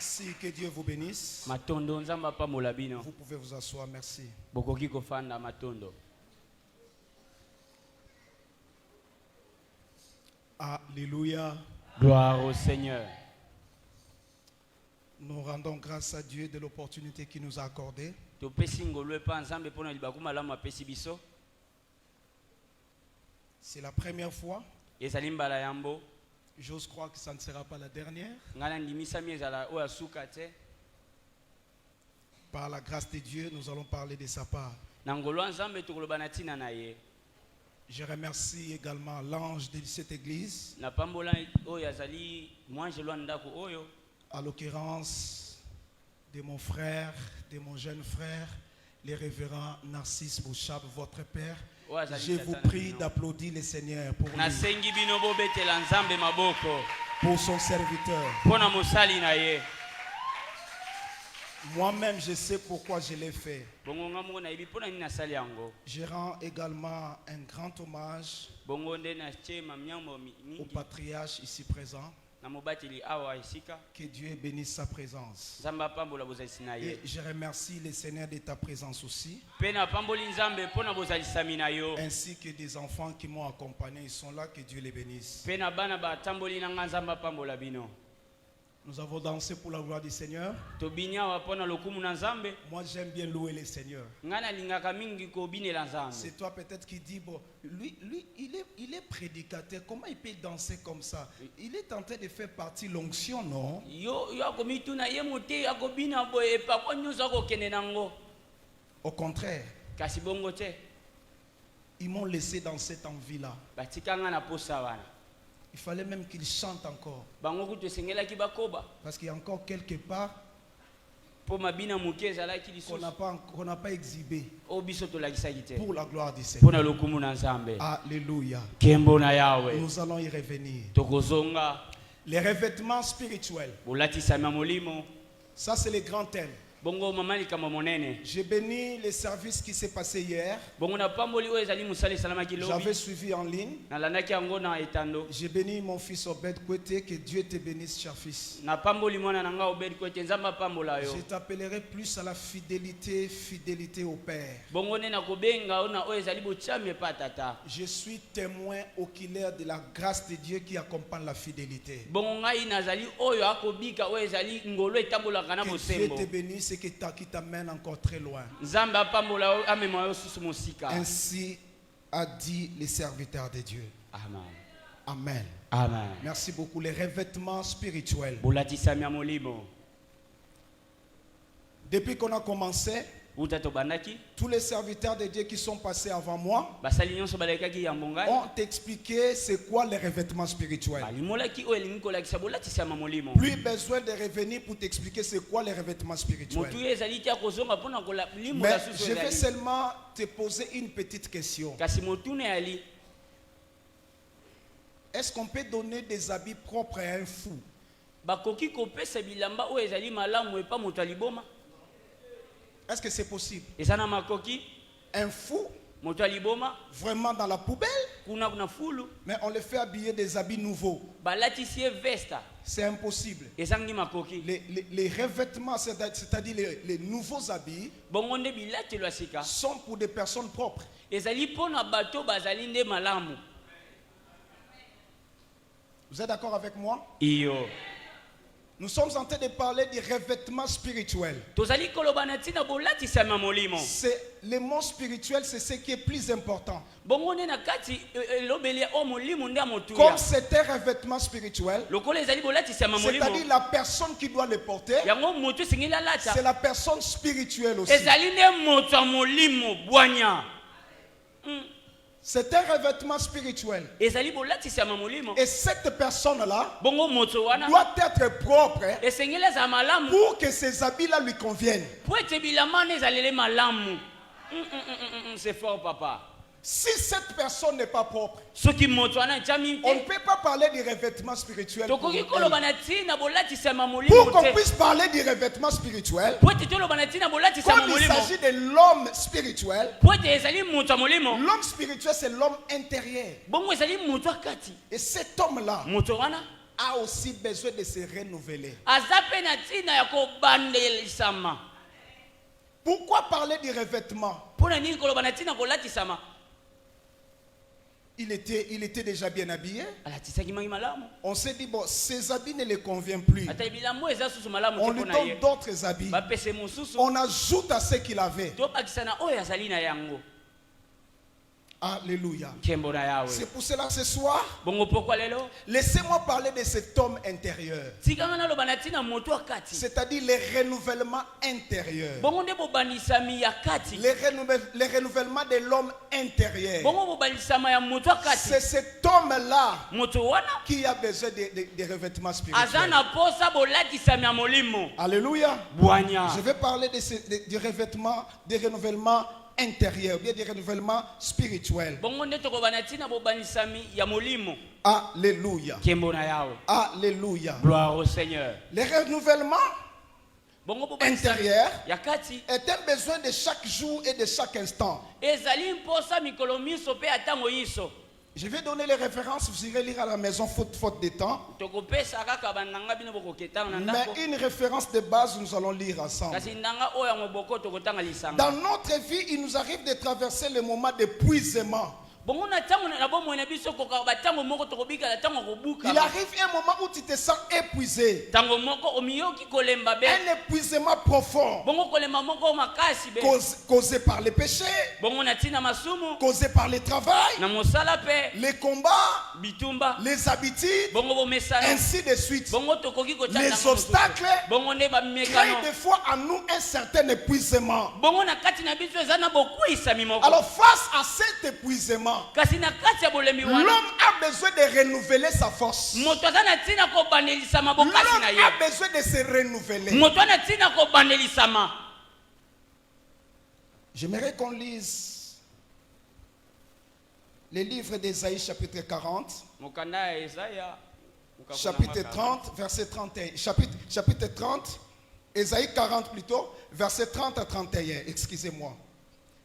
Merci, que Dieu vous bénisse. Matondo nzamba pa molabino. Vous pouvez vous asseoir, merci. Bokoki kofanda matondo. Alléluia. Gloire au Seigneur. Nous rendons grâce à Dieu de l'opportunité qu'il nous a accordée. C'est la première fois. J'ose croire que ça ne sera pas la dernière. Par la grâce de Dieu, nous allons parler de sa part. Je remercie également l'ange de cette église, à l'occurrence de mon frère, de mon jeune frère, le révérend Narcisse Bouchab, votre père. Je vous prie d'applaudir le Seigneur pour lui, pour son serviteur. Moi-même, je sais pourquoi je l'ai fait. Je rends également un grand hommage au patriarche ici présent. Que Dieu bénisse sa présence. Et je remercie le Seigneur de ta présence aussi. Ainsi que des enfants qui m'ont accompagné, ils sont là, que Dieu les bénisse. Nous avons dansé pour la gloire du Seigneur. Moi j'aime bien louer le Seigneur. C'est toi peut-être qui dis, bon, lui il est prédicateur, comment il peut danser comme ça? Il est tenté de faire partie de l'onction, non? Au contraire, ils m'ont laissé dans cette envie-là. Il fallait même qu'il chante encore. Parce qu'il y a encore quelque part qu'on n'a pas exhibé pour la gloire du Seigneur. Alléluia. Nous allons y revenir. Les revêtements spirituels. Ça, c'est le grand thème. J'ai béni les services qui s'est passé hier. J'avais suivi en ligne. J'ai béni mon fils Obed Kwete. Que Dieu te bénisse, cher fils. Je t'appellerai plus à la fidélité au Père. Je suis témoin oculaire de la grâce de Dieu qui accompagne la fidélité. Que Dieu te bénisse et qui t'amène encore très loin. Ainsi a dit les serviteurs de Dieu. Amen. Amen. Amen. Merci beaucoup. Les revêtements spirituels. Depuis qu'on a commencé, tous les serviteurs de Dieu qui sont passés avant moi ont expliqué c'est quoi les revêtements spirituels. Plus besoin de revenir pour t'expliquer c'est quoi les revêtements spirituels. Mais je vais seulement te poser une petite question. Est-ce qu'on peut donner des habits propres à un fou? Est-ce que c'est possible? Un fou, vraiment dans la poubelle, mais on le fait habiller des habits nouveaux. C'est impossible. Les revêtements, c'est-à-dire les nouveaux habits, sont pour des personnes propres. Vous êtes d'accord avec moi? Nous sommes en train de parler du revêtement spirituel. C'est le mot spirituel, c'est ce qui est plus important. Comme c'est un revêtement spirituel, c'est-à-dire la personne qui doit le porter, c'est la personne spirituelle aussi. C'est un revêtement spirituel. Et cette personne-là doit être propre pour que ces habits-là lui conviennent. C'est fort, papa. Si cette personne n'est pas propre, on ne peut pas parler du revêtement spirituel. Pour qu'on puisse parler du revêtement spirituel, comme il s'agit de l'homme spirituel, l'homme spirituel c'est l'homme intérieur. Et cet homme-là a aussi besoin de se renouveler. Pourquoi parler du revêtement? Il était déjà bien habillé. On s'est dit, bon, ces habits ne les conviennent plus. On lui donne d'autres habits. On ajoute à ce qu'il avait. Alléluia. C'est pour cela ce soir, laissez-moi parler de cet homme intérieur. C'est-à-dire le renouvellement intérieur. Le renouvellement de l'homme intérieur. C'est cet homme-là qui a besoin de revêtements spirituels. Alléluia. Je vais parler du revêtement, des renouvellements intérieur, bien des renouvellements spirituels. Alléluia. Alléluia. Gloire au Seigneur. Le renouvellement intérieur est un besoin de chaque jour et de chaque instant. Je vais donner les références, vous irez lire à la maison faute de temps. Mais une référence de base, nous allons lire ensemble. Dans notre vie, il nous arrive de traverser le moment d'épuisement. Il arrive un moment où tu te sens épuisé. Un épuisement profond. Causé par les péchés. Causé par le travail. Les combats. Les habitudes. Ainsi de suite. Les obstacles créent des fois en nous un certain épuisement. Alors face à cet épuisement, l'homme a besoin de renouveler sa force. L'homme a besoin de se renouveler. J'aimerais qu'on lise les livres d'Ésaïe chapitre 40. Chapitre 30, verset 31. Chapitre 30, Ésaïe 40 plutôt, verset 30 à 31. Excusez-moi.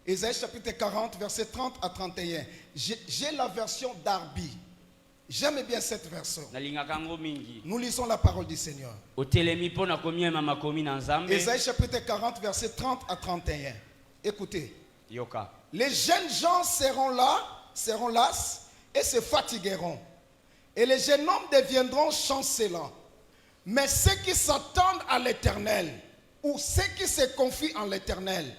Ésaïe chapitre 40, verset 30 à 31. J'ai la version d'Arbi. J'aime bien cette version. Nous lisons la parole du Seigneur. Ésaïe chapitre 40, verset 30 à 31. Écoutez. Les jeunes gens seront las et se fatigueront. Et les jeunes hommes deviendront chancelants. Mais ceux qui s'attendent à l'Éternel, ou ceux qui se confient en l'Éternel,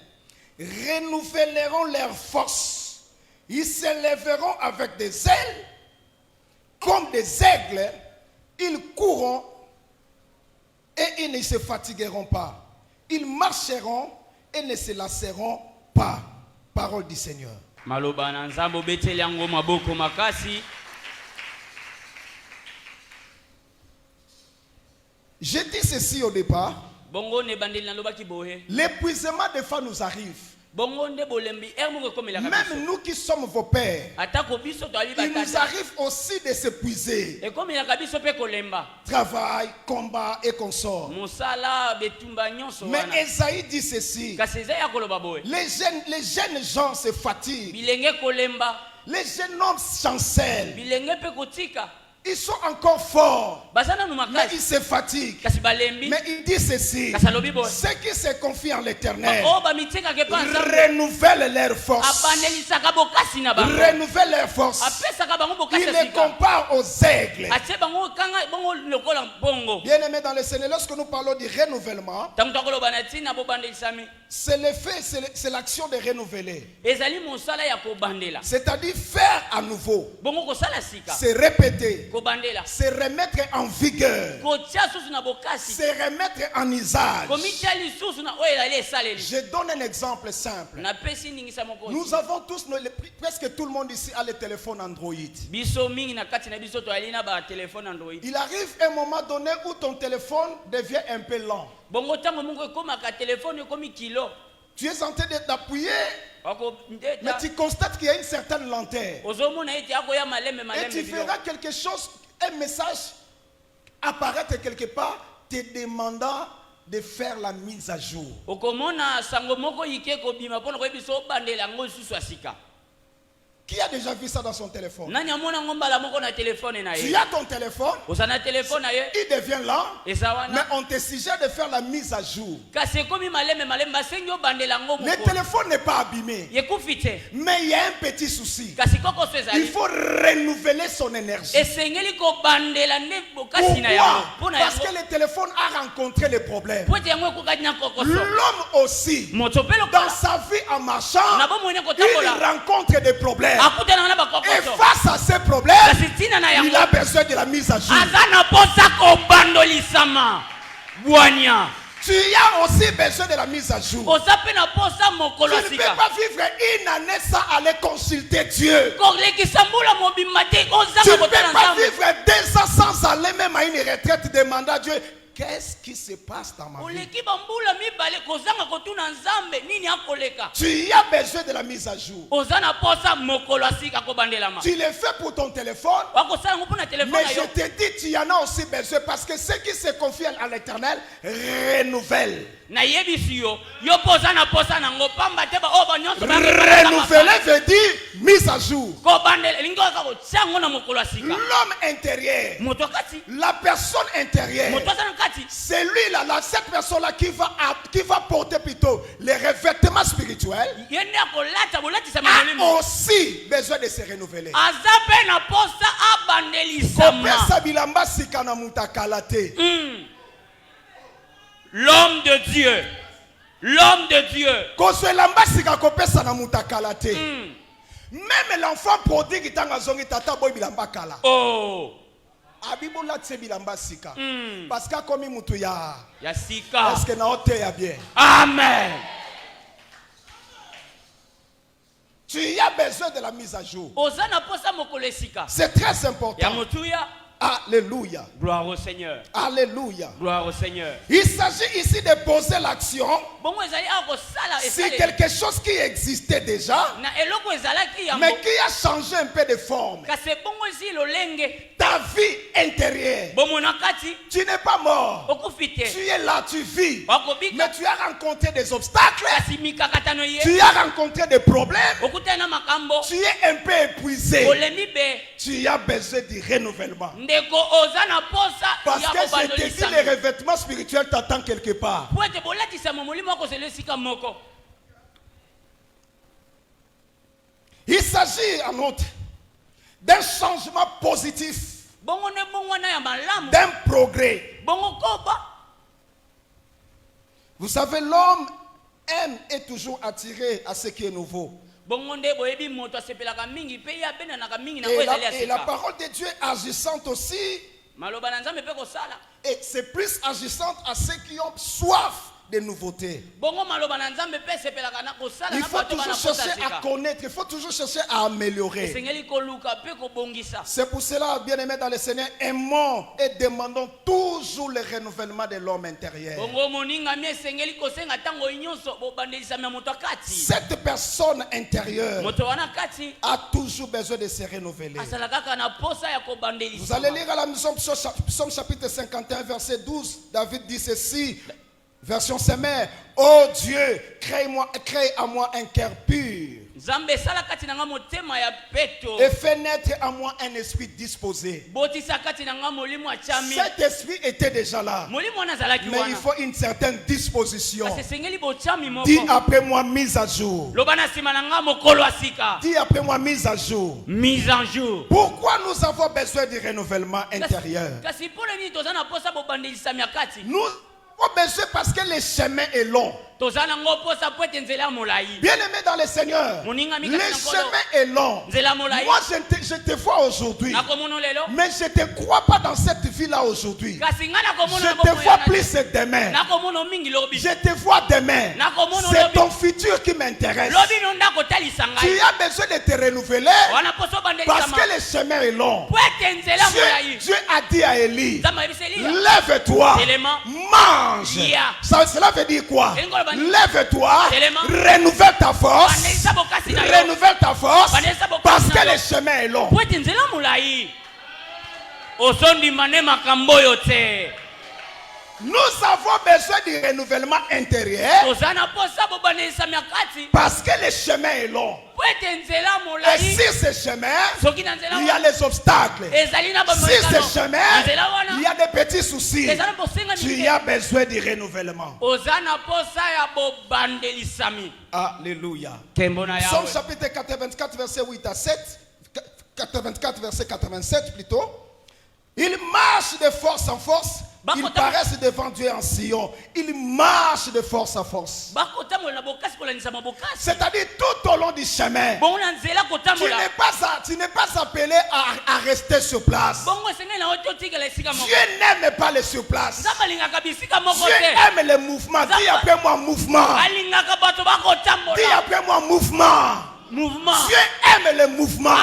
renouvelleront leur force. Ils se lèveront avec des ailes comme des aigles. Ils courront et ils ne se fatigueront pas. Ils marcheront et ne se lasseront pas. Parole du Seigneur. J'ai dit ceci au départ. L'épuisement des fois nous arrive. Même nous qui sommes vos pères, il nous arrive aussi de s'épuiser. Travail, combat et consorts. Mais Esaïe dit ceci. Les jeunes gens se fatiguent. Les jeunes hommes chancellent. Ils sont encore forts, mais ils se fatiguent. Mais il dit ceci: ceux qui se confient en l'Éternel renouvellent leur force. Renouvellent leur force. Ils les comparent aux aigles. Bien aimé dans le Seigneur, lorsque nous parlons du renouvellement, c'est l'effet, c'est l'action de renouveler. C'est-à-dire faire à nouveau, c'est répéter, se remettre en vigueur, se remettre en usage. Je donne un exemple simple. Nous avons tous, presque tout le monde ici a le téléphone Android. Il arrive un moment donné où ton téléphone devient un peu lent. Tu es en train d'appuyer, mais tu constates qu'il y a une certaine lenteur. Et tu verras quelque chose, un message apparaître quelque part te demandant de faire la mise à jour. Qui a déjà vu ça dans son téléphone? Nani amona ngombala moko na téléphone na ye. Tu as ton téléphone. Osana téléphone na ye. Il devient lent. Esawana. Mais on te suggère de faire la mise à jour. Kasi komi maleme basengo bandela ngomo. Le téléphone n'est pas abîmé. Yekufite. Mais il y a un petit souci. Kasi koko swezali. Il faut renouveler son énergie. Esengeli ko bandela ne bokasi na Pourquoi? Parce que le téléphone a rencontré les problèmes. L'homme aussi, dans sa vie en marchant, il rencontre des problèmes. Et face à ces problèmes, il a besoin de la mise à jour. Tu as aussi besoin de la mise à jour. Tu ne peux pas vivre une année sans aller consulter Dieu. Tu ne peux pas vivre 2 ans sans aller même à une retraite demander à Dieu. Qu'est-ce qui se passe dans ma vie? Tu as besoin de la mise à jour. Tu le fais pour ton téléphone. Mais je te dis, tu en as aussi besoin parce que ceux qui se confient à l'Éternel renouvellent. Renouveler veut dire mise à jour. L'homme intérieur, la personne intérieure, c'est lui là, cette personne là qui va porter plutôt les revêtements spirituels, a aussi besoin de se renouveler. L'homme de Dieu. L'homme de Dieu. Même l'enfant prodigue oh. Parce que comme il ya sika. Est-ce que naote ya bien? Amen. Tu as besoin de la mise à jour. C'est très important. Alléluia. Gloire au Seigneur. Alléluia. Gloire au Seigneur. Il s'agit ici de poser l'action. Si quelque chose qui existait déjà, mais qui a changé un peu de forme. Ta vie intérieure. Tu n'es pas mort. Tu es là, tu vis. Mais tu as rencontré des obstacles. Tu as rencontré des problèmes. Tu es un peu épuisé. Tu as besoin du renouvellement. Parce que je te dis, les revêtements spirituels t'attendent quelque part. Il s'agit en outre d'un changement positif, d'un progrès. Vous savez, l'homme aime et est toujours attiré à ce qui est nouveau. Et la parole de Dieu est agissante aussi. Et c'est plus agissante à ceux qui ont soif de nouveautés. Il faut toujours chercher à connaître, il faut toujours chercher à améliorer. C'est pour cela, bien aimés dans le Seigneur, aimons et demandons toujours le renouvellement de l'homme intérieur. Cette personne intérieure a toujours besoin de se renouveler. Vous allez lire à la Psaume chapitre 51, verset 12. David dit ceci. Version Semère, oh Dieu, crée à moi un cœur pur. Et fais naître en moi un esprit disposé. Cet esprit était déjà là. Mais il faut une certaine disposition. Dis après moi mise à jour. Dis après moi mise à jour. Mise à jour. Pourquoi nous avons besoin du renouvellement intérieur? Nous avons besoin parce que le chemin est long. Bien aimé dans le Seigneur, le chemin est long. Moi je te vois aujourd'hui, mais je ne te crois pas dans cette vie-là aujourd'hui. Je te vois plus demain. Je te vois demain. C'est ton futur qui m'intéresse. Tu as besoin de te renouveler parce que le chemin est long. Dieu a dit à Élie, lève-toi, mange. Cela veut dire quoi? Lève-toi, renouvelle ta force, parce que le chemin est long. Nous avons besoin du renouvellement intérieur parce que le chemin est long. Et si ce chemin, il y a les obstacles. Si ce chemin, il y a des petits soucis, tu as besoin du renouvellement. Alléluia. Psaume chapitre 84, verset 8 à 7. 84, verset 87 plutôt. Il marche de force en force. Ils paraissent devant Dieu en Sion. Ils marchent de force en force. C'est-à-dire tout au long du chemin. Tu n'es pas appelé à rester sur place. Dieu n'aime pas les sur place. Dieu aime les mouvements. Dis après moi mouvement. Dis après moi mouvement. Dieu aime le mouvement.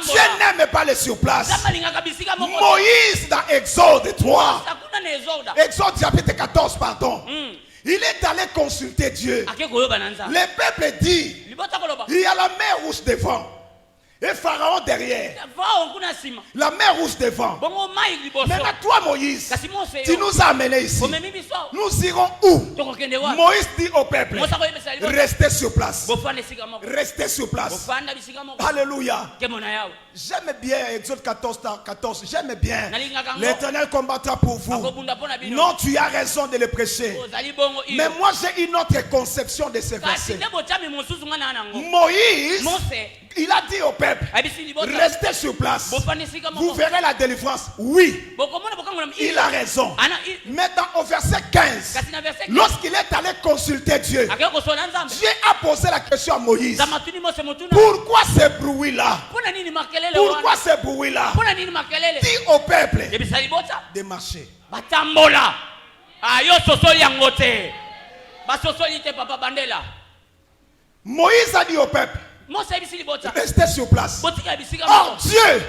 Dieu n'aime pas les surplaces. Moïse dans Exode 3, Exode chapitre 14, pardon. Il est allé consulter Dieu. Le peuple dit, il y a la mer rouge devant et Pharaon derrière. La mer rouge devant. Maintenant toi Moïse, tu nous as amenés ici. Nous irons où? Moïse dit au peuple, restez sur place. Restez sur place. Alléluia. J'aime bien Exode 14, j'aime bien. L'Éternel combattra pour vous. Non, tu as raison de le prêcher. Mais moi j'ai une autre conception de ce verset. Moïse, il a dit au peuple, restez sur place. Vous verrez la délivrance. Oui, il a raison. Maintenant au verset 15, lorsqu'il est allé consulter Dieu, Dieu a posé la question à Moïse. Pourquoi ce bruit-là? Pourquoi ce bruit-là? Dis au peuple de marcher. Moïse a dit au peuple, restez sur place. Or Dieu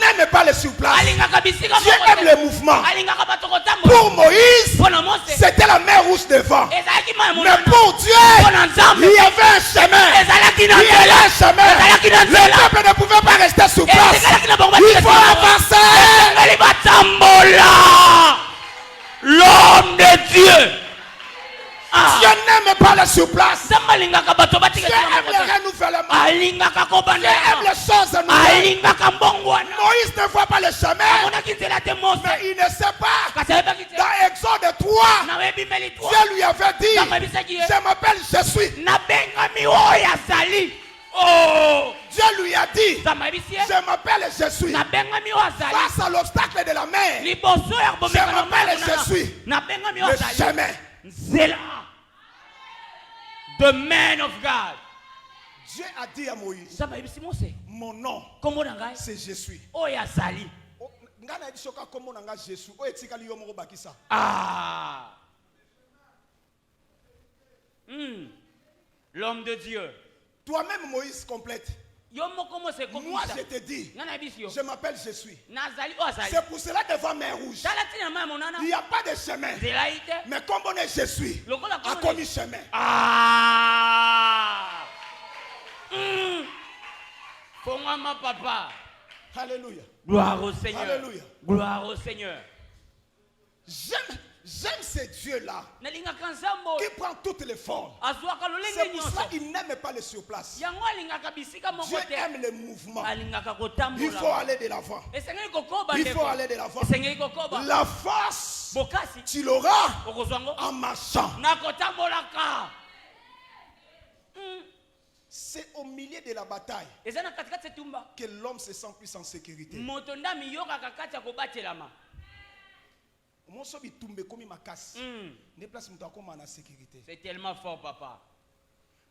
n'aime pas les sur place. Dieu aime le mouvement. Pour Moïse, c'était la mer rouge devant. Mais pour Dieu, il y avait un chemin. Il y avait un chemin. Le peuple ne pouvait pas rester sur place. Il faut avancer. L'homme de Dieu. Dieu n'aime pas les sur place. Dieu aime le renouvellement. Dieu aime les choses nouvelles. Moïse ne voit pas le chemin, mais il ne sait pas. Dans Exode 3, Dieu lui avait dit, je m'appelle Jésus. Dieu lui a dit, je m'appelle Jésus. Face à l'obstacle de la mer, je m'appelle Jésus. Le chemin. Zéla. The man of God. Dieu a dit à Moïse, mon nom, c'est Jésus. Ah. L'homme de Dieu. Toi-même Moïse complète. Moi je te dis, je m'appelle Jésus. C'est pour cela devant mer rouge, il n'y a pas de chemin. Mais comme on est Jésus, a commis chemin. Pour moi, ma papa. Alléluia. Gloire au Seigneur. Alléluia. Gloire au Seigneur. J'aime ce Dieu-là qui prend toutes les formes. C'est pour cela qu'il n'aime pas les surplaces. Dieu aime le mouvement. Il faut aller de l'avant. Il faut aller de l'avant. La force, tu l'auras en marchant. C'est au milieu de la bataille que l'homme se sent plus en sécurité. C'est tellement fort, papa.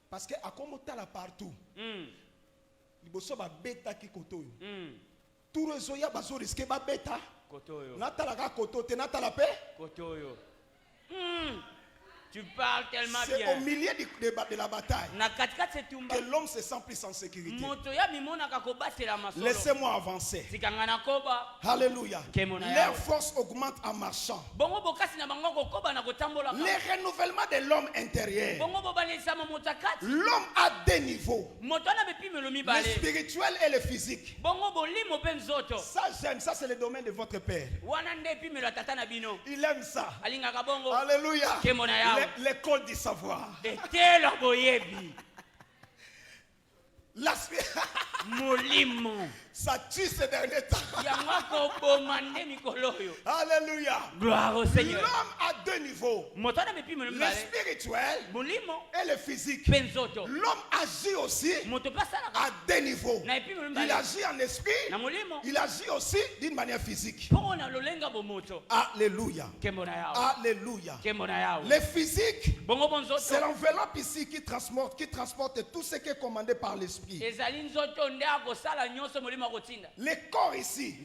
Parce que à comme tu là partout, il faut bêta qui koto. Tout réseau ya baso risqué ba bêta. Koto yo. Nata la koto te nata la paix. Koto yo. Tu parles tellement bien. C'est au milieu de la bataille que l'homme se sent plus en sécurité. Laissez-moi avancer. Alléluia. Leur force augmente en marchant. Le renouvellement de l'homme intérieur. L'homme a deux niveaux. Le spirituel et le physique. Ça j'aime, ça c'est le domaine de votre père. Il aime ça. Alléluia. L'école du savoir. Molimo. Ça tue ces derniers temps. Alléluia. Gloire au Seigneur. L'homme a deux niveaux. Le spirituel et le physique. L'homme agit aussi à deux niveaux. Il agit en esprit. Il agit aussi d'une manière physique. Alléluia. Alléluia. Le physique, c'est l'enveloppe ici qui transporte tout ce qui est commandé par l'esprit. Le corps ici,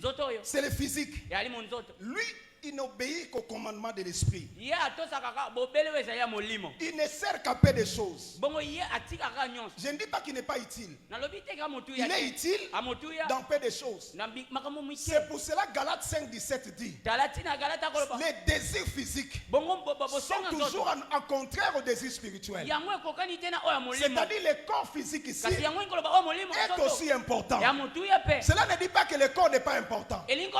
c'est le physique. Lui, il n'obéit qu'au commandement de l'esprit. Il ne sert qu'à peu de choses. Je ne dis pas qu'il n'est pas utile. Il est utile dans peu de choses. C'est pour cela que Galates 5:17 dit les désirs physiques sont toujours en contraire aux désirs spirituels. C'est-à-dire le corps physique ici est aussi important. Cela ne dit pas que le corps n'est pas important. Il est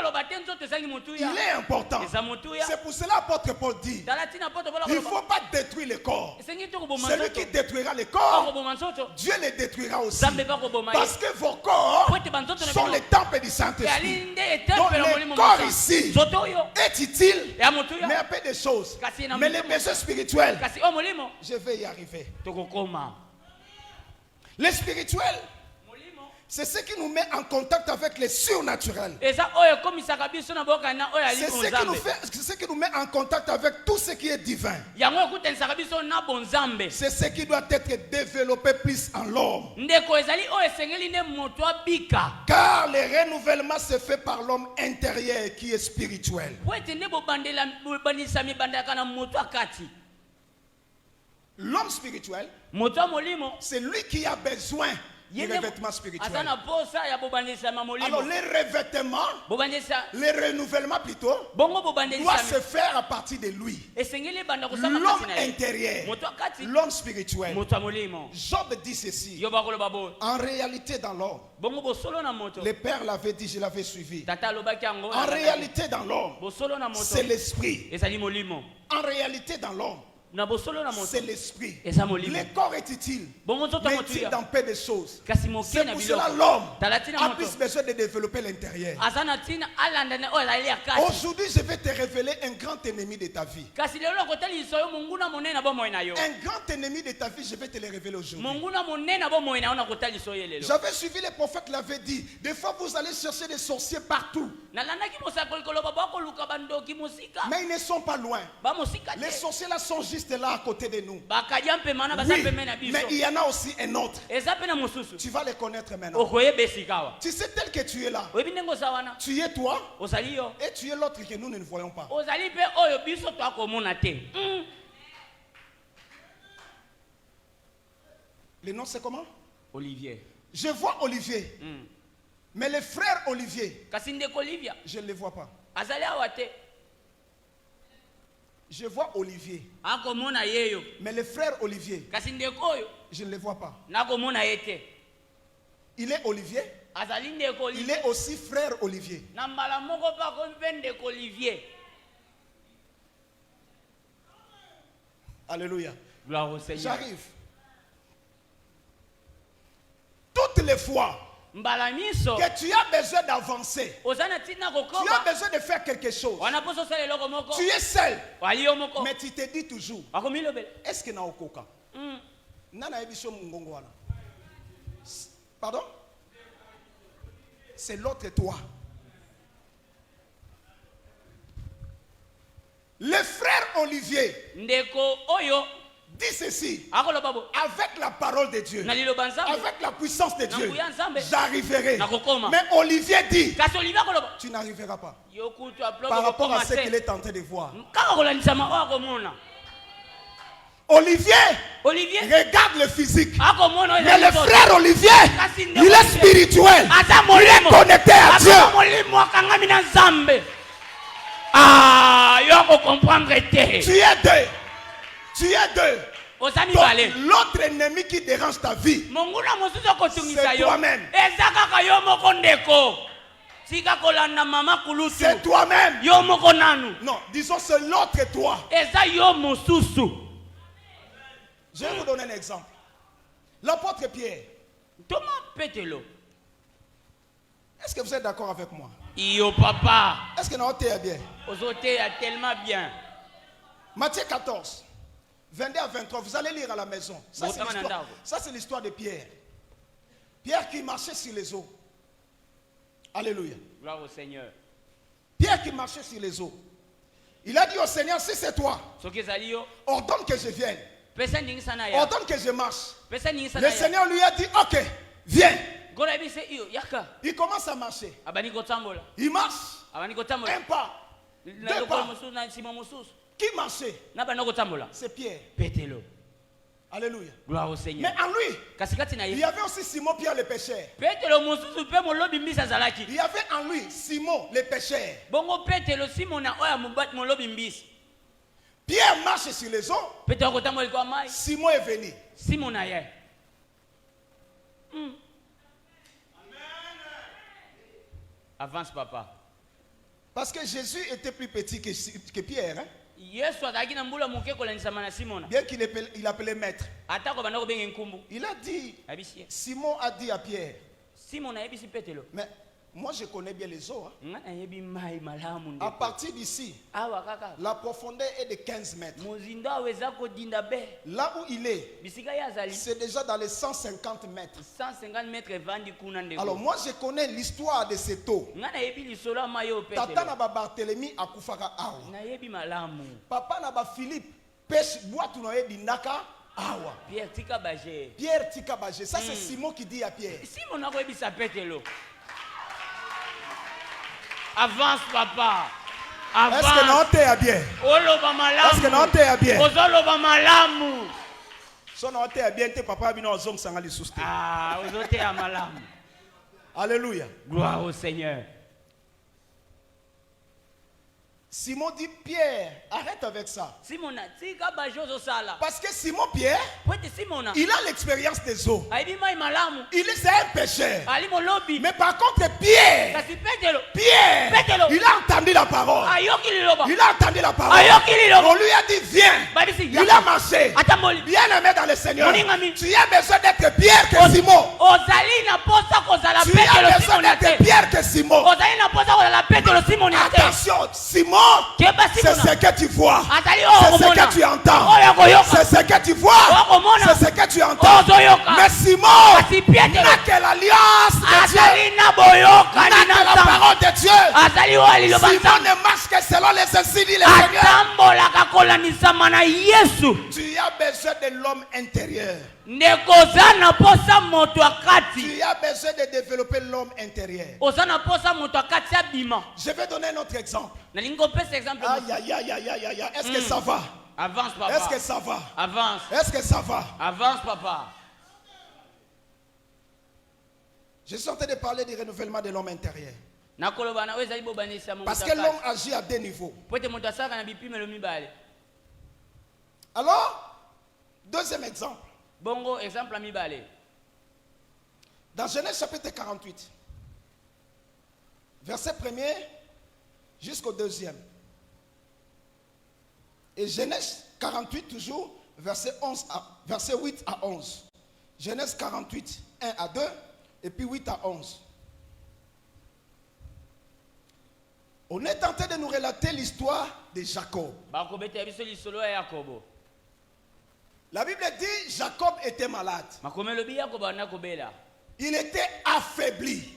important. C'est pour cela l'apôtre Paul dit il ne faut pas détruire le corps. Celui qui détruira le corps, Dieu le détruira aussi. Parce que vos corps sont les temples du Saint-Esprit. Donc le corps ici est utile, mais un peu de choses. Mais les besoins spirituels, je vais y arriver. Le spirituel, c'est ce qui nous met en contact avec le surnaturel. C'est ce qui nous met en contact avec tout ce qui est divin. C'est ce qui doit être développé plus en l'homme. Car le renouvellement se fait par l'homme intérieur qui est spirituel. L'homme spirituel, c'est lui qui a besoin du revêtement spirituel. Alors le revêtement, le renouvellement plutôt, doit se faire à partir de lui. L'homme intérieur, l'homme spirituel. Job dit ceci. En réalité dans l'homme, le Père l'avait dit, je l'avais suivi. En réalité dans l'homme, c'est l'esprit. En réalité dans l'homme, c'est l'esprit. Le corps est utile, mais utile dans peu de choses. C'est pour cela l'homme a plus besoin de développer l'intérieur. Aujourd'hui, je vais te révéler un grand ennemi de ta vie. Un grand ennemi de ta vie, je vais te le révéler aujourd'hui. J'avais suivi les prophètes qui l'avaient dit. Des fois, vous allez chercher des sorciers partout. Mais ils ne sont pas loin. Les sorciers là sont juste là à côté de nous. Oui, mais il y en a aussi un autre. Tu vas les connaître maintenant. Tu sais tel que tu es là. Tu es toi et tu es l'autre que nous ne voyons pas. Le nom c'est comment? Olivier. Je vois Olivier. Mais le frère Olivier, je ne le vois pas. Je vois Olivier. Mais le frère Olivier, je ne le vois pas. Il est Olivier. Il est aussi frère Olivier. Alléluia. J'arrive. Toutes les fois que tu as besoin d'avancer, tu as besoin de faire quelque chose, tu es seul, mais tu te dis toujours, est-ce que na okoka? Pardon? C'est l'autre toi. Le frère Olivier dit ceci, avec la parole de Dieu, avec la puissance de Dieu, j'arriverai. Mais Olivier dit, tu n'arriveras pas. Par rapport à ce qu'il est en train de voir. Olivier regarde le physique. Mais le frère Olivier, il est spirituel. Il est connecté à Dieu. Tu es deux. Tu es deux. L'autre ennemi qui dérange ta vie, c'est toi-même. C'est toi-même. Non, disons c'est l'autre toi. Je vais vous donner un exemple. L'apôtre Pierre, Thomas Petelo. Est-ce que vous êtes d'accord avec moi? Yo papa. Est-ce que nous sommes bien? Osoté a tellement bien. Matthieu 14, 22 à 23, vous allez lire à la maison. Ça, c'est l'histoire de Pierre. Pierre qui marchait sur les eaux. Alléluia. Gloire au Seigneur. Pierre qui marchait sur les eaux. Il a dit au Seigneur, si c'est toi, ordonne que je vienne. Ordonne que je marche. Le Seigneur lui a dit, ok, viens. Il commence à marcher. Il marche. Un pas. Deux pas. Qui marchait? C'est Pierre. Alléluia. Gloire au Seigneur. Mais en lui, il y avait aussi Simon Pierre le pécheur. Il y avait en lui Simon le pécheur. Pierre marche sur les eaux. Simon est venu. Avance, papa. Parce que Jésus était plus petit que Pierre. Hein? Bien qu'il appelait maître. Il a dit, Simon a dit à Pierre, mais moi je connais bien les eaux. Hein? À partir d'ici, la profondeur est de 15 mètres. Là où il est, c'est déjà dans les 150 mètres. Alors moi je connais l'histoire de cette eau. Tata Naba Barthélemy a Koufaka Awa. Papa Naba Philippe pêche boit tout noyer d'Indaka Awa. Pierre Tikabagé. Pierre Tikabagé. Ça c'est Simon qui dit à Pierre. Simon a réussi sa pételo. Avance, papa. Avance. Est-ce que non t'es bien? Est-ce que non t'es bien? Si non t'es bien, t'es papa bino ozong sangali souste. Ah, ozote à malam. Alléluia. Gloire au Seigneur. Simon dit, Pierre, arrête avec ça. Parce que Simon Pierre, il a l'expérience des eaux. Il est un pécheur. Mais par contre, Pierre, il a entendu la parole. Il a entendu la parole. On lui a dit, viens. Il a marché. Bien aimé dans le Seigneur. Tu as besoin d'être Pierre que Simon. Tu as besoin d'être Pierre que Simon. Attention, Simon. C'est ce que tu vois. C'est ce que tu entends. C'est ce que tu vois. C'est ce que tu entends. Mais Simon n'a que l'alliance de Dieu. N'a que la parole de Dieu. Simon ne marche que selon les insignes du Seigneur. Tu as besoin de l'homme intérieur. Tu as besoin de développer l'homme intérieur. Je vais donner un autre exemple. Aïe, aïe, aïe, aïe, aïe, aïe. Est-ce que ça va? Avance, papa. Est-ce que ça va? Avance. Est-ce que ça va? Avance, papa. Je suis en train de parler du renouvellement de l'homme intérieur. Parce que l'homme agit à deux niveaux. Alors, deuxième exemple. Bongo, exemple ami balé. Dans Genèse chapitre 48, verset 1er jusqu'au 2e. Et Genèse 48 toujours, verset 8 à 11. Genèse 48, 1 à 2, et puis 8 à 11. On est en train de nous relater l'histoire de Jacob. La Bible dit Jacob était malade. Il était affaibli.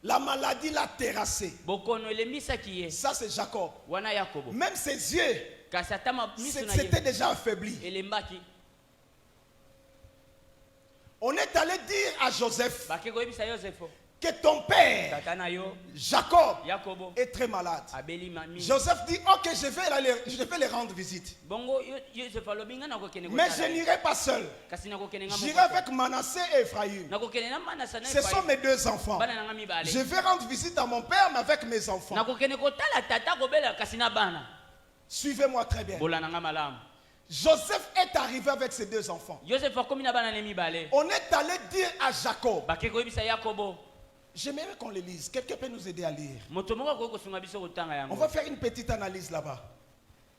La maladie l'a terrassé. Ça c'est Jacob. Même ses yeux c'était déjà affaibli. On est allé dire à Joseph que ton père Jacob est très malade. Joseph dit ok, je vais les rendre visite. Mais je n'irai pas seul. J'irai avec Manassé et Ephraïm. Ce sont mes deux enfants. Je vais rendre visite à mon père, mais avec mes enfants. Suivez-moi très bien. Joseph est arrivé avec ses deux enfants. On est allé dire à Jacob. J'aimerais qu'on le lise. Quelqu'un peut nous aider à lire. On va faire une petite analyse là-bas.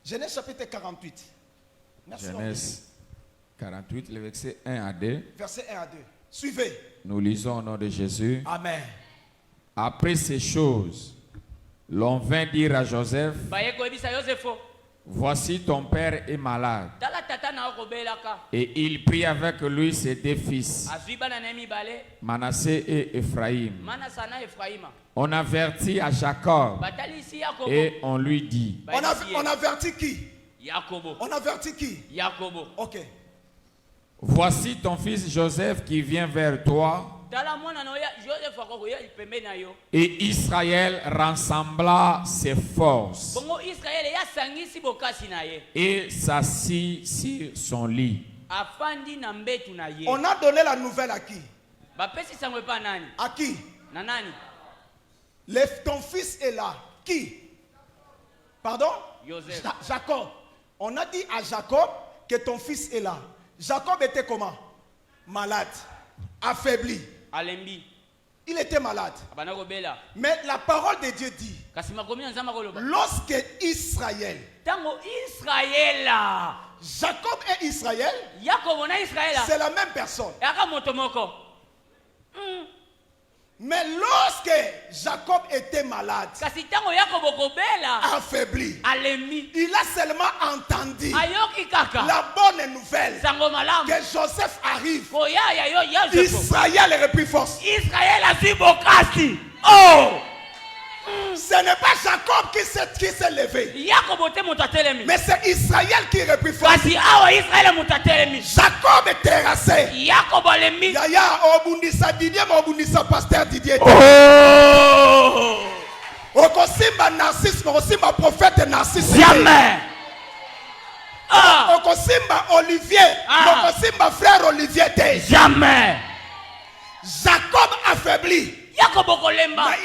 Genèse chapitre 48. Merci. Genèse 48, le verset 1 à 2. Verset 1 à 2. Suivez. Nous lisons au nom de Jésus. Amen. Après ces choses, l'on vint dire à Joseph, voici ton père est malade. Et il prit avec lui ses deux fils, Manassé et Ephraïm. On avertit à Jacob et on lui dit. On avertit qui? On avertit qui? Ok. Voici ton fils Joseph qui vient vers toi. Et Israël rassembla ses forces et s'assit sur son lit. On a donné la nouvelle à qui? À qui? Ton fils est là. Qui? Pardon? Jacob. On a dit à Jacob que ton fils est là. Jacob était comment? Malade, affaibli. Il était malade. Mais la parole de Dieu dit, lorsque Israël, Jacob et Israël, c'est la même personne. Mais lorsque Jacob était malade, affaibli, il a seulement entendu la bonne nouvelle que Joseph arrive. Israël est repris force. Oh! Ce n'est pas Jacob qui s'est levé, mais c'est Israël qui est repris force. Jacob est terrassé. Yaya obundisa Didier, obundisa pasteur Didier. Oh! Okosimba narcisse, okosimba prophète narcisse. Jamais. Okosimba Olivier, okosimba frère Olivier. Jamais. Jacob affaibli. Mais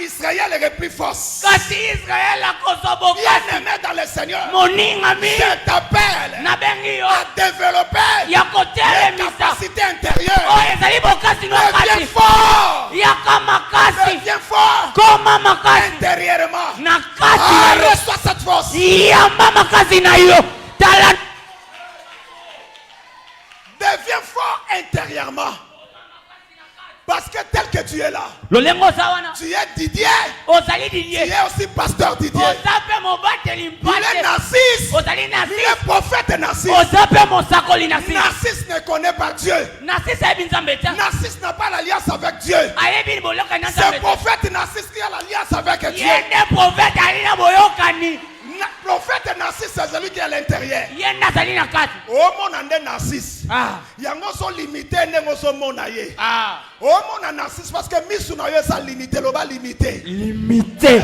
Israël est repris force. Bien-aimé dans le Seigneur, je t'appelle à développer les capacités intérieures. Deviens fort. Deviens fort intérieurement. Reçois cette force. Deviens fort intérieurement. Parce que tel que tu es là, tu es Didier, tu es aussi pasteur Didier. Il est Narcisse, il est prophète Narcisse. Narcisse ne connaît pas Dieu. Narcisse n'a pas l'alliance avec Dieu. C'est prophète Narcisse qui a l'alliance avec Dieu. Prophète Narcisse, c'est celui qui est à l'intérieur. Oh mon ande Narcisse. Yango sont limités, nengo sont monaye. Oh mon Narcisse, parce que misu na yo sa limité, loba limité. Limité.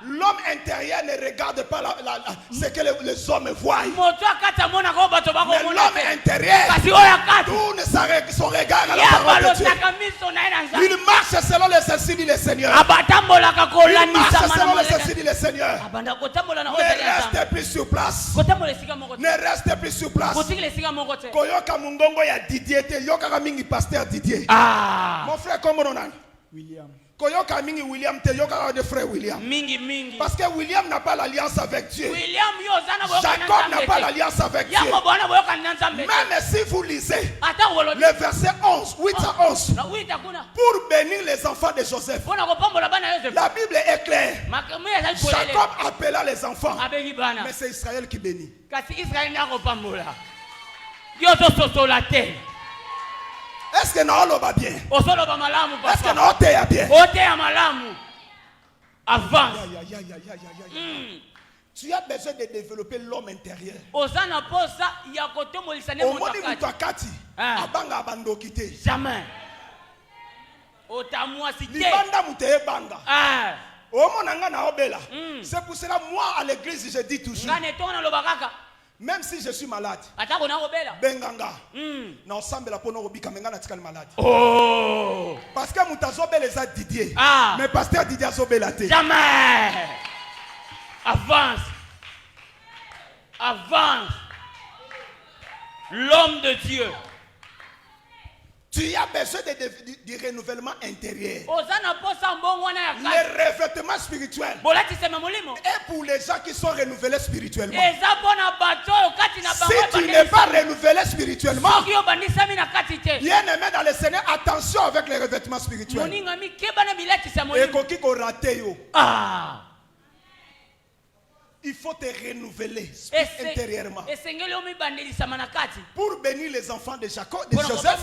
L'homme intérieur ne regarde pas ce que les hommes voient. Mais l'homme intérieur, tout ne s'arrête son regard à la parole de Dieu. Il marche selon les instructions du Seigneur. Il marche selon les instructions du Seigneur. Ne reste plus sur place. Ne reste plus sur place. Koyoka mungongo ya Didier te yoka mingi pasteur Didier. Mon frère comment on a? William. Koyoka mingi William te yoka de frère William. Mingi. Parce que William n'a pas l'alliance avec Dieu. Jacob n'a pas l'alliance avec Dieu. Même si vous lisez le verset 11, 8 à 11, pour bénir les enfants de Joseph, la Bible est claire. Jacob appela les enfants, mais c'est Israël qui bénit. Est-ce que nous va bien? Est-ce que nous bien? Avance. Tu as besoin de développer l'homme intérieur. Jamais. C'est pour cela moi à l'église je dis toujours, même si je suis malade, benganga na ensemble la pono robika menga na tikali malade. Oh, parce que mutazobe les a Didier, mais pasteur Didier azobe la tête. Jamais. Avance. L'homme de Dieu Tu as besoin du renouvellement intérieur. Le revêtement spirituel. Et pour les gens qui sont renouvelés spirituellement. Si tu n'es pas renouvelé spirituellement, bien aimé dans le Seigneur, attention avec les revêtements spirituels. Et il faut te renouveler intérieurement. Pour bénir les enfants de Jacob, de Joseph,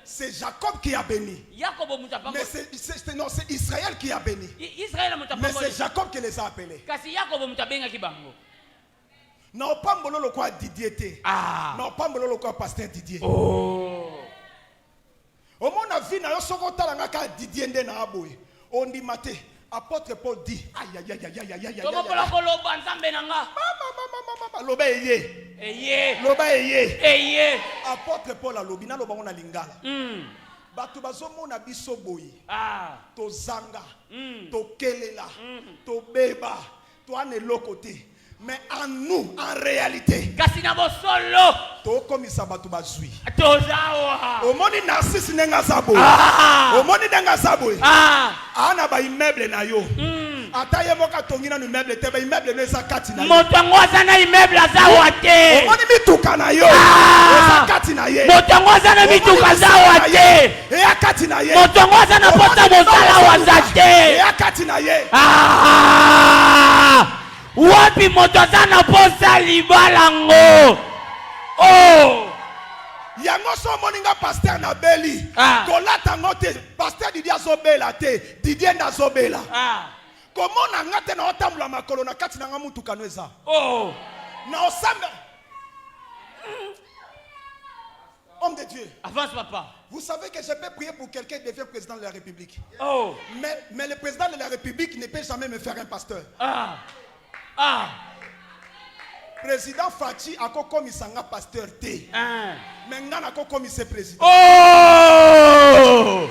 c'est Jacob qui a béni. Mais c'est Israël qui a béni. Mais c'est Jacob qui les a appelés. Non, pas le quoi Didier. Non, pas le quoi pasteur Didier. Au moins, la vie n'a pas Didier na aboy. On dit maté. Apôtre Paul dit aïe aïe aïe aïe aïe aïe aïe. Apôtre Paul a lobina lobana lingala. Batu bazomona biso boyi. To zanga, to kelela, to beba, to anelo côté. Mais en nous, en réalité, to komisa batu bazui. Au moni narcisse nenga zabo. Au moni nenga zabo. Ana ba immeuble na yo. Ataye moka tongina no immeuble te ba immeuble no esa kati na yo. Motangoza na immeuble azawa te. Au moni mituka na yo. Esa kati na ye. Motangoza na mituka zawa te. E kati na ye. Motangoza na pota mozala wazate. E kati na ye. Wapi motozana posa libalango. Oh. Yango so moninga pasteur na beli. Kolata ngote pasteur Didier azobela te. Didier ndazobela. Comment na ngate na otambula makolo na kati na ngamutu kanweza. Oh. Na osamba. Homme de Dieu. Avance papa. Vous savez que je peux prier pour quelqu'un qui devient président de la République. Oh. Mais le président de la République ne peut jamais me faire un pasteur. Président Fachi a commis un pasteur T. Maintenant a commis ce président. Oh!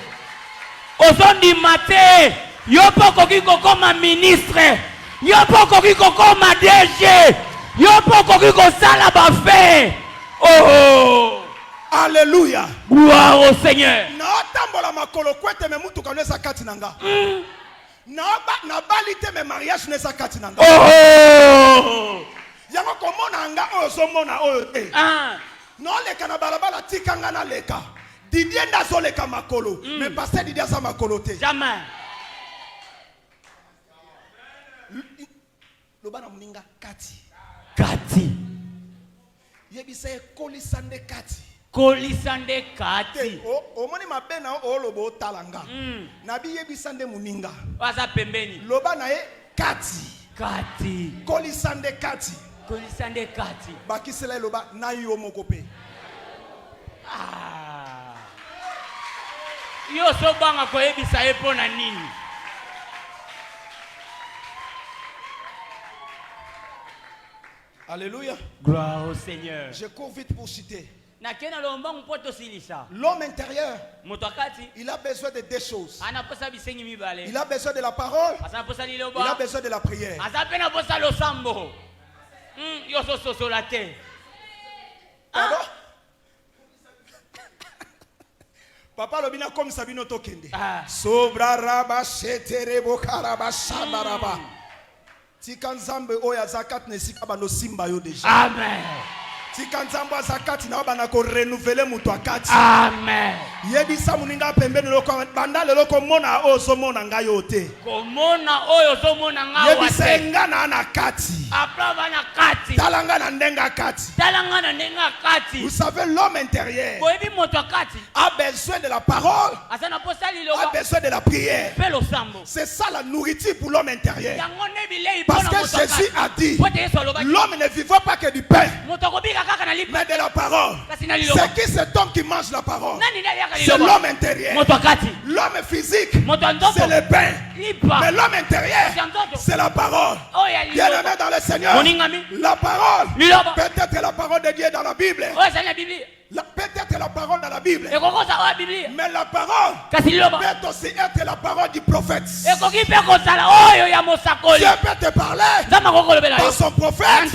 Au son du matin, yopo kokiko comme ministre, yopo kokiko comme DG, yopo kokiko sala bafe. Oh! Alléluia. Gloire au Seigneur. Na tambola makolo kwete me mutu kanesa katinanga. Na balite me mariage nesa katinanga. Oh! Yango komona nga ozo mona oyo te. No leka na balabala tikanga na leka. Didier ndazo leka makolo, mais pasteur Didier sa makolo te. Jamais. Lobana muninga kati. Kati. Yebise kolisande kati. Kolisande kati. O moni mabena o lobo talanga. Nabi yebisande muninga. Wasa pembeni. Lobana e kati. Kati. Kolisande kati. Kolisande kati. Bakisela loba na yo mokope. Yo so banga ko yebisa epo na nini. Alléluia. Gloire au Seigneur. Je cours vite pour citer. L'homme intérieur, il a besoin de deux choses. Il a besoin de la parole. Il a besoin de la prière. Pardon? Papa lobina comme Sabino Tokende. Sobra raba shetere bokaraba shabaraba. Tikanzambe oya zakat nesika bano simba yo deja. Amen. Tikanzamba zakati na bana ko renouveler mutu akati. Amen. Yebisa muninga pembeni loko banda loko mona ozo mona ngayo te. Ko mona oyo zo mona ngawa te. Yebisa ngana na kati. Aprova na kati. Talanga na ndenga kati. Talanga na ndenga kati. Vous savez l'homme intérieur ko yebi moto akati a besoin de la parole. Asana posali loko. A besoin de la prière. Pelo sambo. C'est ça la nourriture pour l'homme intérieur. Yango ne bilei parce que Jésus a dit l'homme ne vivra pas que du pain mais de la parole. C'est qui cet homme qui mange la parole? C'est l'homme intérieur. L'homme physique c'est le pain, mais l'homme intérieur c'est la parole. Bien aimé dans le Seigneur, la parole peut-être la parole de Dieu dans la Bible, peut-être être la parole dans la Bible. Mais la parole peut aussi être la parole du prophète. Dieu peut te parler dans son prophète.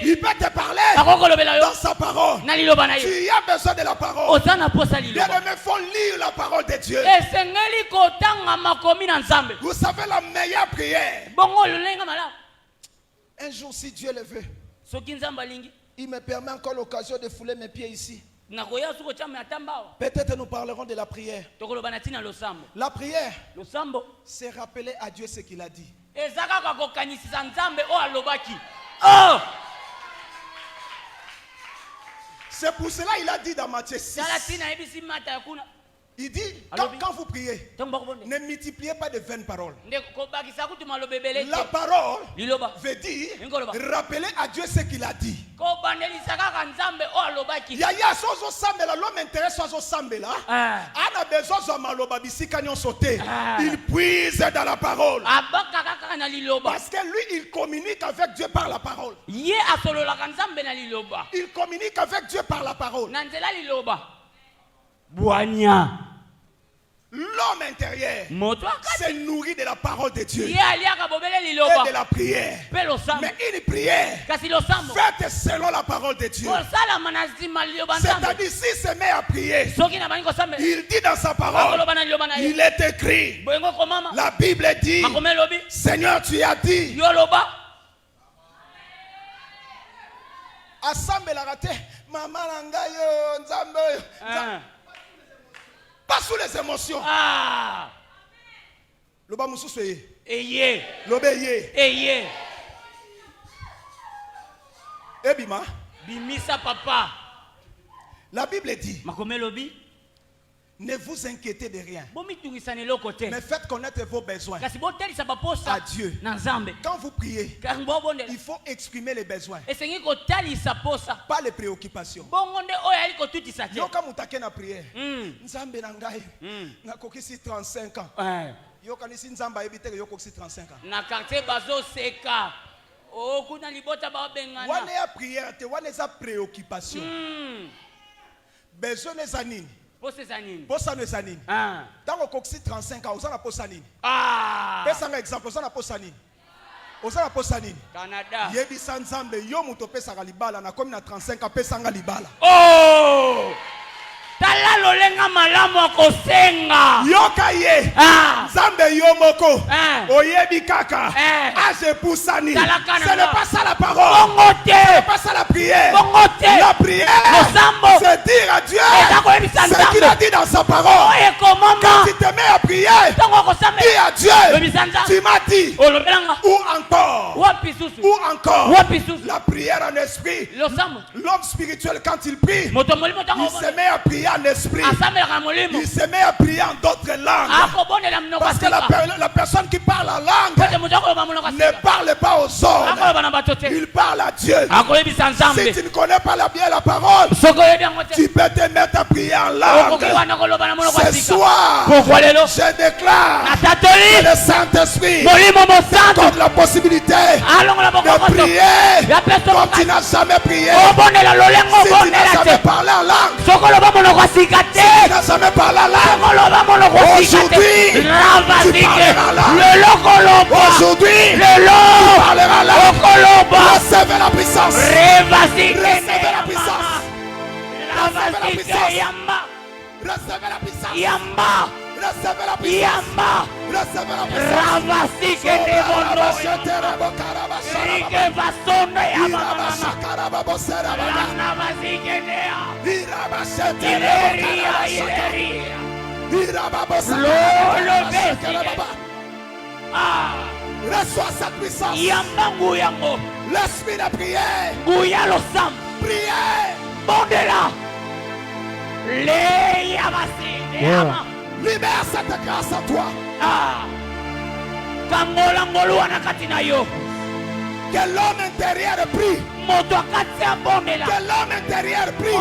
Il peut te parler dans sa parole. Tu as besoin de la parole. Bien-aimé, il faut lire la parole de Dieu. Vous savez la meilleure prière. Un jour, si Dieu le veut, il me permet encore l'occasion de fouler mes pieds ici. Peut-être nous parlerons de la prière. La prière, c'est rappeler à Dieu ce qu'il a dit. C'est pour cela qu'il a dit dans Matthieu 6. Il dit, quand vous priez, ne multipliez pas de vaines paroles. La parole veut dire rappeler à Dieu ce qu'il a dit. L'homme intéresse il puise dans la parole. Parce que lui, il communique avec Dieu par la parole. Il communique avec Dieu par la parole. L'homme intérieur se nourrit de la parole de Dieu et de la prière. Mais une prière faite selon la parole de Dieu. C'est-à-dire, s'il se met à prier, il dit dans sa parole, il est écrit, la Bible dit, Seigneur, tu as dit. Assemble la raté, maman langayo, nzambe. Pas sous les émotions. Le bas moussou soyez. Eye. Ebima. Bimisa papa. La Bible dit. Ne vous inquiétez de rien. Mais faites connaître vos besoins à Dieu. Quand vous priez, il faut exprimer les besoins, pas les préoccupations. Yo quand vous na prière, nzambe na ngai, na kokisi 35 ans. Yo kanisi nzamba ebite yo kokisi 35 ans. Na quartier bazo seka. Oh kuna libota ba bengana. Wane ya prière te wane za préoccupation. Besoin des anines. Posa no sanini. Tango koksi 35 ans, osana posa nini? Pesa un exemple, osana posa nini? Osana posa nini? Canada. Yebi sanzambe yo muto pesa galibala na komi na 35 ans pesa galibala. Oh! Tala lolenga malamu akosenga. Yoka ye. Zambe yomoko. Oyebi kaka. Age poussani. Ce n'est pas ça la parole. Ce n'est pas ça la prière. La prière, c'est dire à Dieu ce qu'il a dit dans sa parole. Quand tu te mets à prier, dis à Dieu, tu m'as dit. Ou encore. La prière en esprit. L'homme spirituel quand il prie, il se met à prier en esprit. Il se met à prier en d'autres langues. Parce que la personne qui parle la langue ne parle pas aux autres. Il parle à Dieu. Si tu ne connais pas bien la parole, tu peux te mettre à prier en langue. Ce soir, je déclare que le Saint-Esprit donne la possibilité de prier comme tu n'as jamais prié. Si tu n'as jamais parlé en langue, si tu n'as jamais parlé en langue, aujourd'hui, tu parleras là. Aujourd'hui, tu parleras là. Recevez la puissance. Recevez la puissance. Recevez la puissance. Recevez la puissance. Recevez la reçois cette puissance. L'esprit de prière. Prière. Libère cette grâce à toi. Que l'homme intérieur prie. Que l'homme intérieur prie. Que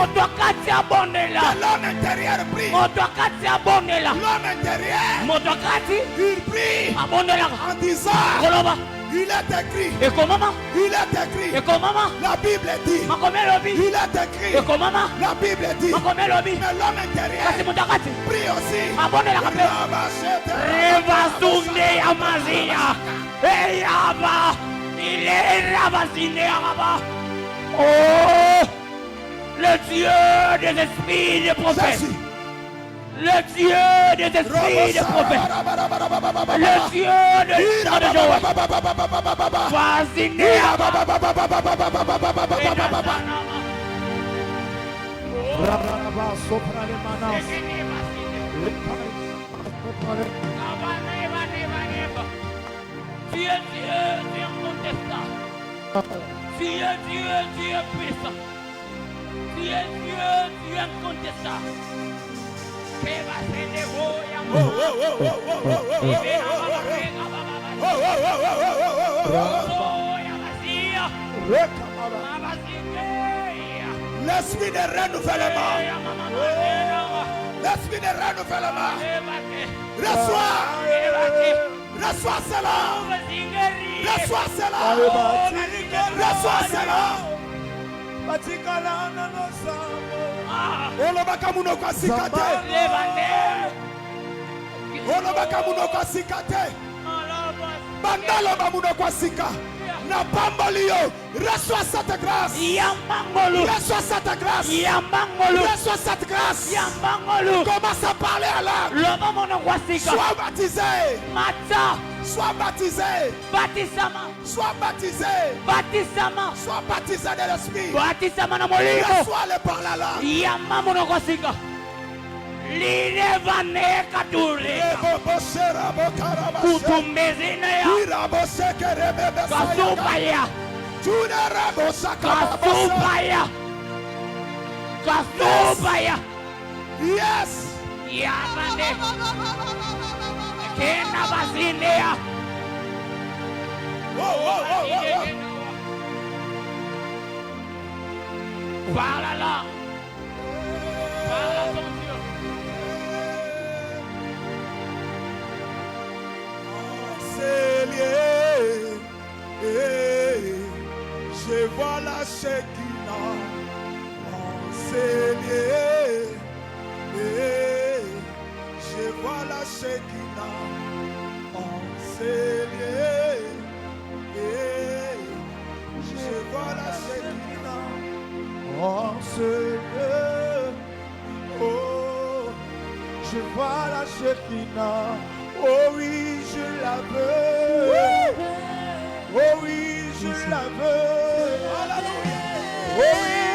l'homme intérieur prie. L'homme intérieur, il prie en disant, Il est écrit. Et comment maman? Il est écrit. Et comment maman? La Bible dit. Il est écrit. Et comment maman? La Bible dit. Mais l'homme intérieur prie aussi. Oh, le Dieu des esprits des prophètes. Le Dieu des esprits des prophètes. Le Dieu de l'histoire de Joël. Tu es Dieu, tu es incontestable. Tu es Dieu, tu es puissant. Tu es Dieu, tu es incontestable. L'esprit de renouvellement. L'esprit de renouvellement. Reçois cela. Reçois cela. Reçois cela. Olobakamuno kwa sikate. Olobakamuno kwa sikate. Bandalo bamuno kwa sika. Na pambolio. Reçois cette grâce. Reçois cette grâce. Reçois cette grâce. Commence à parler à l'âme. Sois baptisé. Sois baptisé. Sois baptisé. Sois baptisé de l'esprit. Reçois-le par la langue. Yes. Parle là. Parle à ton Dieu. C'est lié. Je vois la Shekinah. C'est lié. Je vois la Shekinah. C'est lié. Je vois la Shekinah. Oh, Seigneur, oh, je vois la Shekinah. Oh oui, je la veux. Oh oui, je la veux. Alléluia. Oh oui.